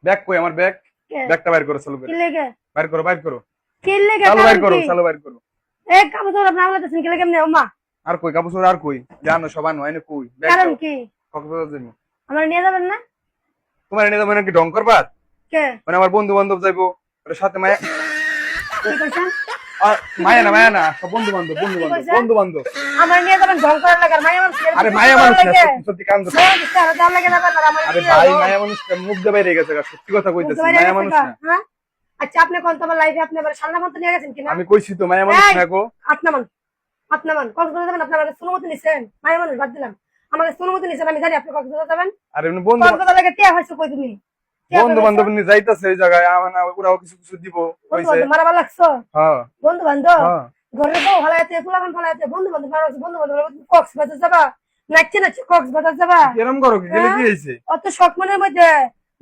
Bag কই আমার bag? ব্যাগটা বাইর করো, চালু করো। কি লেগে? বাইর করো, বাইর করো। কি লেগে? চালু বাইর করো, চালু বাইর করো। এই কাপড় আপনি আমলাতেছেন কি লেগে এমনি ওমা? আর কই কাপড় আর কই? জানো সবান হয় না কই? ব্যাগ কারণ দাও। কি? কক্সবাজার যাবো। আমার নিয়ে যাবেন না? তোমার নিয়ে যাবো নাকি ঢং করবা? কে? মানে আমার বন্ধু বান্ধব যাইবো, ওর সাথে মায়া। কি কইছেন? মায়া না, সব বন্ধু বান্ধব, বন্ধু বান্ধব, বন্ধু বান্ধব। আমার নিয়ে যাবেন ঢং করার লাগা মায়া মানুষ। আরে মায়া মানুষ না, সত্যি সত্যি কাম করছে। আরে দাম লাগে না আমার আমার। আরে ভাই মায়া মানুষ মুখ দিয়ে বাইরে গেছে, সত্যি কথা কইতেছি, মায়া মানুষ না। হ্যাঁ আচ্ছা আপনি কোন তোমার লাইফে আপনি আবার সালনা মত নিয়ে গেছেন কিনা? আমি কইছি তো মায়া মানুষ না গো। আপনামান কক্সবাজার যাবেন, আপনার অনুমতি নিছেন? মায়া মানুষ বাদ দিলাম, আমাকে অনুমতি নিছেন, আমি জানি আপনি কক্সবাজার যাবেন। আরে বন্ধু কক্সবাজার লাগে টিয়া হইছে কই তুমি? বন্ধু বান্ধব নিয়ে যাইতাছে এই জায়গায়, ওরাও কিছু কিছু দিব কইছে। মারাবার লাগছো? হ্যাঁ বন্ধু বান্ধব হ্যাঁ। ঘরে বউ ফলাইতে ফুলাবান ফলাইতে বন্ধু বান্ধব মারাছে, বন্ধু বান্ধব কক্সবাজার যাবা? নাচছে নাচছে কক্সবাজার যাবা? এরকম করো কি? গেলে কি হইছে? অত শখ মনের মধ্যে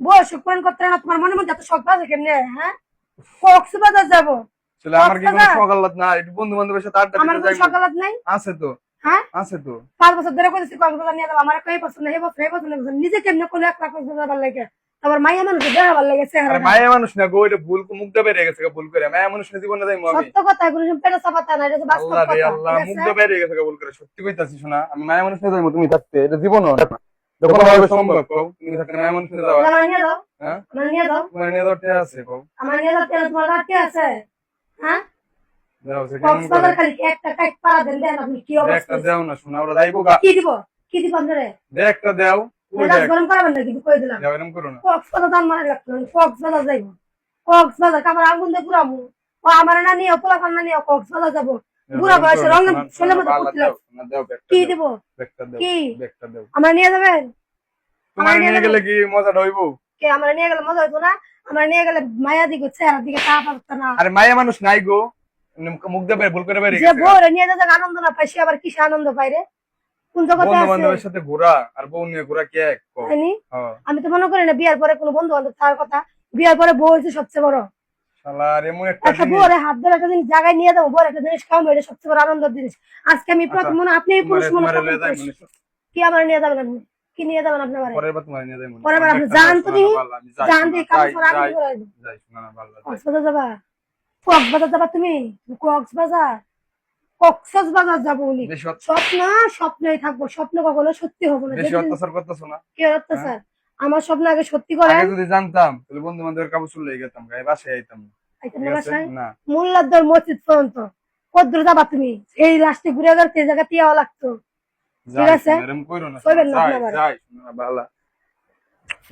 বয়স পূরণ করতে না তোমার মনের মধ্যে এত শখ বাজে কেমনে? হ্যাঁ কক্সবাজার যাবো? চলে আমার কি কোনো সকালাত না, একটু বন্ধু বান্ধবের সাথে আড্ডা আমার দিতে কোনো যাইবো। সকালাত নাই। আছে তো, হ্যাঁ আছে তো। 5 বছর ধরে কইতেছি কক্সবাজার নিয়ে যাবো, আমার কই পছন্দ এই বছর এই বছর নিজে কেমনে কোন এক লাখ কক্সবাজার যাবার লাগে আমার মাইয়া মানুষ দেখাবার লাগে আরে চেহারা। মায়া মানুষ না গো, এটা ভুল মুখ দিয়ে বেরিয়ে গেছে, ভুল করে। মায়া মানুষ না, জীবনে যাইবো আমি। সত্য কথা এগুলো পেটে চাপাতা না, এটা বাস্তব আল্লাহ রে কথা। আল্লাহ, ঠিক মুখ আছে? দিয়ে বেরিয়ে গেছে ভুল করে, সত্যি কইতাছি। শোনা, আমি মায়া মানুষ না যাইবো তুমি থাকতে, এটা জীবন যখন হবে সম্ভব কও, তুমি থাকতে মায়া মানুষ না যাওয়া। আমার নিয়ে যাও, হ্যাঁ আমার নিয়ে যাও, তোমার নিয়ে দরতে আছে কও। আমার নিয়ে যাও, তোমার রাত কে আছে? হ্যাঁ যাও সে কেমন কক্সবাজার করে খালি একটা কাট পাড়া দেন, দেন আপনি কি অবস্থা? একটা দাও না, শোনা ওরা যাইবো গা। কি দিব? কি দিব আপনারে? একটা দাও, ওই মেজাজ দেখ গরম করাবেন না কিন্তু কই দিলাম। যাও, এরকম করো না। কক্সবাজার দাম মানে লাগতো না, কক্সবাজার যাইবো। কক্সবাজার আমার আগুন দিয়ে পুরাবো। ও আমার না নিয়ে পোলাপান না নিয়ে কক্সবাজার যাবো। বুড়া বয়সে রঙে ছেলের মতো করতে লাগছে। কি দিব? কি আমার নিয়ে যাবেন? তোমার নিয়ে গেলে কি মজা হইব? কে আমার নিয়ে গেলে মজা হইতো না? আমার নিয়ে গেলে মায়া দিকে চেহারা দিকে তা পারতো না। আরে মায়া মানুষ নাই গো, মুখ দিয়ে ভুল করে বেরিয়ে যে গেছে। বউরে নিয়ে যাতে আনন্দ না পাই সে আবার কিসে আনন্দ পাই রে? কোন জগতে বন্ধু আছে? বান্ধবের সাথে ঘোরা আর বউ নিয়ে ঘোরা কি এক? হয়নি? আমি তো মনে করি না বিয়ার পরে কোনো বন্ধু বান্ধব তার কথা, বিয়ার পরে বউ হচ্ছে সবচেয়ে বড়। শালার এমন একটা একটা জিনিস। বউরে হাত ধরে একটা জিনিস জায়গায় নিয়ে যাবো, বড় একটা জিনিস খাওয়াবো, এটা সবচেয়ে বড় আনন্দের জিনিস। আজকে আমি প্রথম মনে আপনি পুরুষ মনে কি আমার নিয়ে যাবেন? আপনি কি নিয়ে যাবেন? আপনার পরের বার তোমার নিয়ে যাই মনে। পরের বার আপনি জান তুমি জান দিয়ে কাজ করে আমি করে দেব। যাই শোনা না ভালো লাগে। কক্সবাজার যাবা? কক্সবাজার যাবা তুমি? কক্সবাজার কক্সবাজার যাবো বলি স্বপ্ন, স্বপ্নই থাকবো, স্বপ্ন কখনো সত্যি হবো না। বেশি অত্যাচার করতেছো না? কি অত্যাচার? আমার স্বপ্ন আগে সত্যি করেন। আগে যদি জানতাম তাহলে বন্ধু বান্ধবের কাপড় চুল লেগে যেতাম, গায়ে বাসায় আইতাম না। না মোল্লাদ্দর মসজিদ পর্যন্ত কদ্দূর যাবা তুমি? এই লাস্টে ঘুরে গেলে সেই জায়গা টিয়াও লাগতো। ঠিক আছে এরকম কইরো না। কইবেন না যাই আপনারা। যাই শোনা ভালো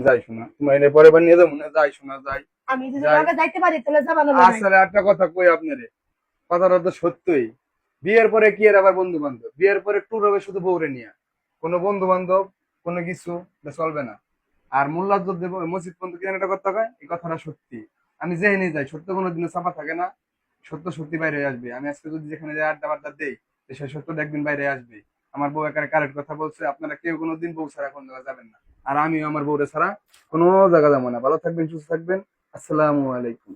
যাই শোনা, তোমার এনে পরে বার নিয়ে যাবো না। যাই শোনা যাই। আমি যদি আগে যাইতে পারি তাহলে যাবা না? আসলে একটা কথা কই আপনারে, কথাটা তো সত্যই। বিয়ের পরে কি এর আবার বন্ধু বান্ধব? বিয়ের পরে ট্যুর হবে শুধু বউরে নিয়ে, কোনো বন্ধু বান্ধব কোনো কিছু চলবে না। আর মোল্লাদ্দর দেব মসজিদ পর্যন্ত কি একটা কথা কয়, এই কথাটা সত্যি। আমি যেখানে যাই সত্য কোনোদিনও চাপা থাকে না, সত্য সত্যি বাইরে আসবে। আমি আজকে যদি যেখানে যাই আড্ডা বাড্ডা দেই, সেই সত্যটা একদিন বাইরে আসবে। আমার বউ একারে কারেক্ট কথা বলছে, আপনারা কেউ কোনোদিন বউ ছাড়া কোন জায়গায় যাবেন না। আর আমিও আমার বউরে ছাড়া কোনো জায়গা যাবো না। ভালো থাকবেন, সুস্থ থাকবেন। আসসালামু আলাইকুম।